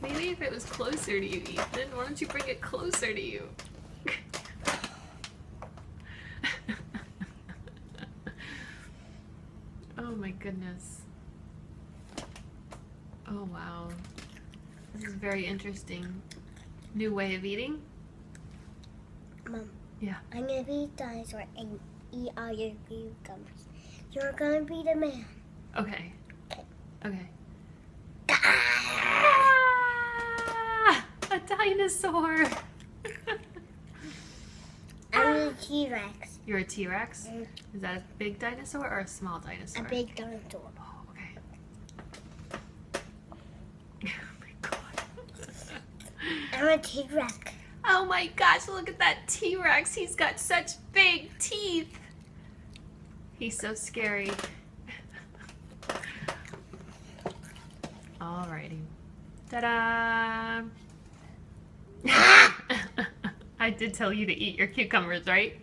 Maybe if it was closer to you, Ethan. Why don't you bring it closer to you? Oh my goodness. Oh wow. This is very interesting. New way of eating? Mom. Yeah. I'm gonna be a dinosaur and eat all your cucumbers. You're gonna be the man. Okay. Okay. Ah! A dinosaur! I'm a T-Rex. You're a T-Rex? Mm. Is that a big dinosaur or a small dinosaur? A big dinosaur. Oh, okay. Oh my god. I'm a T-Rex. Oh my gosh, look at that T-Rex. He's got such big teeth. He's so scary. Alrighty. Ta-da! I did tell you to eat your cucumbers, right?